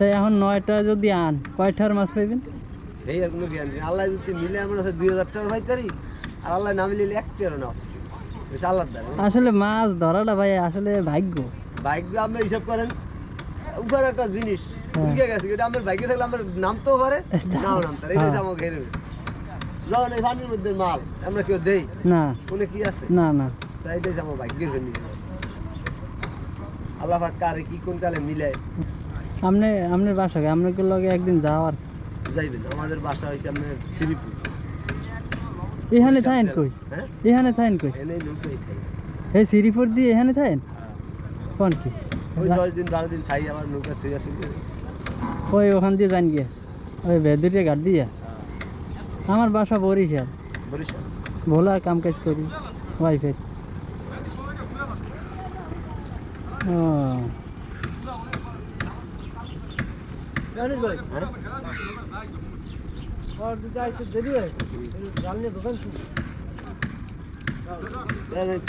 তাই এখন 9টা যদি আন কয়টার মাছ পাইবেন? এই আর কোনো জ্ঞান নেই। আল্লাহ যদি মিলে আমার কাছে 2000 টাকা পাইতারি, আর আল্লাহ না মিলে 1 টাকাও না। বেশ আল্লাহর দ্বারা। আসলে মাছ ধরাটা ভাই আসলে ভাগ্য। ভাগ্য আপনি হিসাব করেন, উপরে একটা জিনিস উড়ে গেছে, এটা আমার ভাগ্যে থাকলে আমার নামতেও পারে, নাও নামতে পারে। এটাই আমাকে ঘেরে যখন এই পানির মধ্যে মাল আমরা কেউ দেই না, কোনো কি আছে? না না, তাই এটাই আমার ভাগ্যের ফেনি। আল্লাহ পাক কারে কি কোন কালে মিলায়। আপনার বাসাকে আপনাকে লগে একদিন যাওয়ার যাইবেন। আমাদের বাসা হয়েছে আপনার শ্রীপুর। এখানে থাকেন কই? হ্যাঁ, এখানে থাকেন কই? এনেই নৌকাই থাকি। এই শ্রীপুর দিয়ে এখানে থাকেন কোন কি? ওই 10 দিন 12 দিন থাই, আবার নৌকা চলে আসি। ওই ওখান দিয়ে যান গিয়ে ওই ভেদুরিয়া ঘাট দিয়ে। আমার বাসা বরিশাল, বরিশাল। ভোলা কাম কাজ করি ওয়াইফের। ও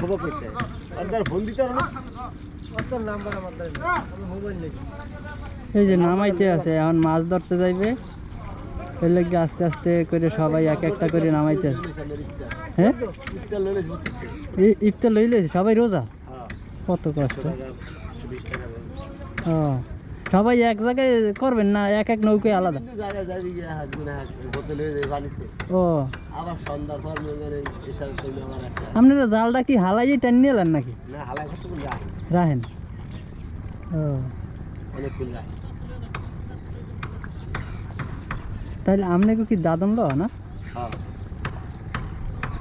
খবর করতে আর ফোন দিতে পারো না। এই যে নামাইতে আছে, এখন মাছ ধরতে যাইবে, এর লেগে আস্তে আস্তে করে সবাই এক একটা করে নামাইতে আছে। হ্যাঁ, ইফতার লইলে সবাই রোজা, কত কষ্ট। ও সবাই এক জায়গায় করবেন না, এক এক নৌকায় আলাদা? ও আপনারা জালটা কি হালাইয়ে টানিয়ে এলেন নাকি? রাখেন। ও তাহলে আপনাকে কি দাদন ল না?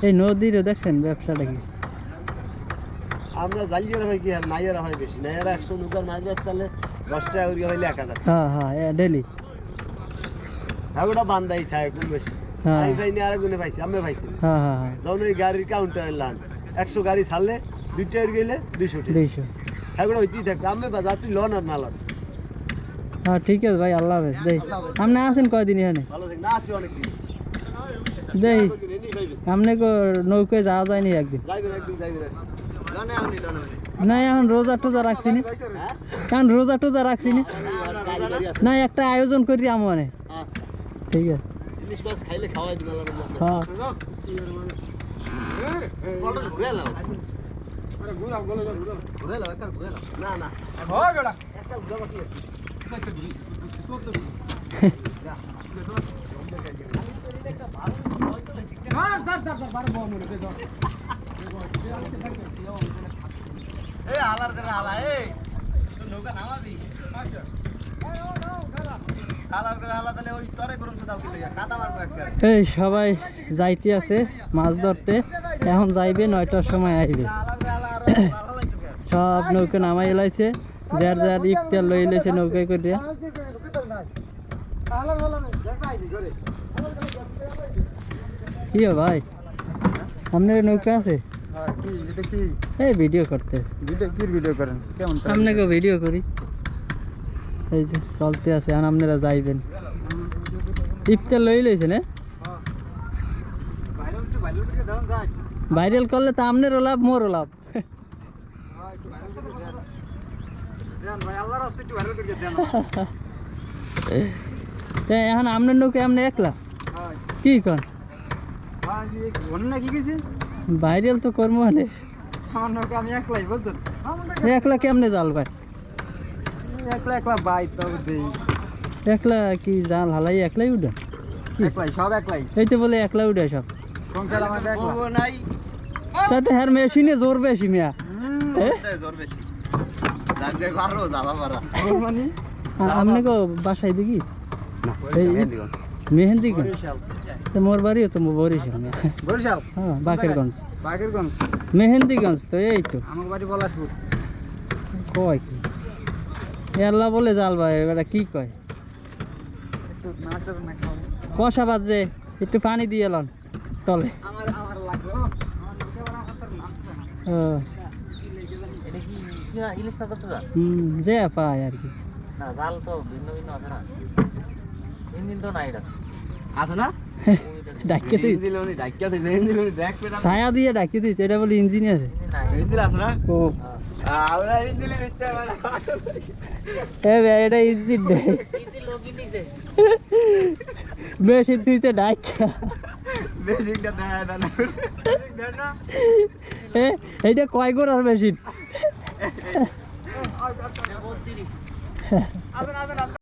এই নদীর দেখছেন ব্যবসাটা কি? আমরা জালিয়ারা হয় কি আর নাইয়ারা হয় বেশি। নাইয়ারা 100 নৌকার মাছ বেচতে পারলে 10 টাকা করে হইলে 1000। হ্যাঁ হ্যাঁ, ডেলি ওটা বান্দাই থাকে খুব বেশি। আমি পাইনি, আরেকজনে পাইছি, আমি পাইছি। হ্যাঁ হ্যাঁ হ্যাঁ, যখন ওই গাড়ির কাউন্টারে লান 100 গাড়ি ছাড়লে 2 টাকা গেলে 200 টাকা। 200। এগুলো হইতেই থাকবে। আমি বা যাত্রী লন আর না লন। হ্যাঁ ঠিক আছে ভাই, আল্লাহ হাফেজ। দেই আপনি আছেন কয়দিন এখানে? ভালো থাক না, আসি অনেকদিন। দেই আপনাকে নৌকায় যাওয়া যায়নি একদিন? যাইবেন একদিন, যাইবেন। লনে আমনি লনে না এখন রোজা টোজা রাখছি না, কারণ রোজা টোজা রাখছি না। না একটা আয়োজন করি আমি। আচ্ছা ঠিক আছে। ইলিশ মাছ খাইলে খাওয়াই দিন আল্লাহ। হ্যাঁ বড় ঘুরে লাও। আরে ঘুরে লাও, ঘুরে লাও, একটা ঘুরে লাও। না না হয় বেটা, একটা ঘুরে কি আছে? একটা ঘুরি সব তো যা মার দাঁত দাঁত বার বউ মরে দে। এই হালার করে হালা, এই তো নৌকা নামাবি। আচ্ছা হালার করে হালা, তাহলে ওই তরে করুন তো দাও কি লাগা কাদা মারবো একবার। এই সবাই যাইতে আছে মাছ ধরতে, এখন যাইবে 9টার সময় আইবে। সব নৌকা নামাই এলাইছে, যার যার ইফতার লই এলাইছে নৌকায় করে। কি ভাই আপনার নৌকা আছে? এই ভিডিও করতে। ভিডিও করেন কেমন? আপনাকে ভিডিও করি। এই যে চলতে আছে, আর আপনারা যাইবেন। ইফতার লই লইছেন? ভাইরাল করলে তো আপনারও লাভ, মোরও লাভ। এখন আপনার নৌকে আপনি একলা কি কন? ভাইরাল তো কর্ম মানে আমি একলাই বলছেন। একলা কেমনে জাল ভাই? একলা একলা বাই তো দেই। একলা কি জাল হালাই একলাই উঠে? একলাই সব একলাই। এই তো বলে একলা উঠে সব। সংসার আমার একলা। ও নাই। তাতে হ্যার মেশিনে জোর বেশি মিয়া। জোর বেশি। জানতে পারো যাবা পারা। মানে আপনি কো বাসায় দেখি না মেহেন্দিগঞ্জ। তো মোর বাড়িও তো বরিশাল। বরিশাল? হ্যাঁ বাকেরগঞ্জ। বাকেরগঞ্জ মেহেন্দিগঞ্জ তো এই তো। আমার বাড়ি পলাশপুর। কয় কি এল্লা বলে জাল ভাই, এবারে কি কয়? একটু নাচতে না খাওয়া। কষা বাজে একটু পানি দিয়ে এলাম তলে। আমার লাগবে। আমার লোকে বড় হাতের নাচতে না। ও এটা কি ইলিশ মাছ ধরতে যান? যে পায় আর কি। না জাল তো ভিন্ন ভিন্ন আছে না, ইঞ্জিন তো নাই। এটা আছে না? ডাকিয়ে দিই, দিলনি ডাকিয়ে দিই, দিলনি দেখ পেটা ছায়া দিয়ে ডাকিয়ে দিই। এটা বলে ইঞ্জিন আছে। ইঞ্জিন নাই। ইঞ্জিন আছে না? ও আমরা দিলে দিতে পারে এ ভাই এটা ইজি দে মেশিন দিতে ডাক বেশিটা দেয় না এইটা কয় গোড়ার মেশিন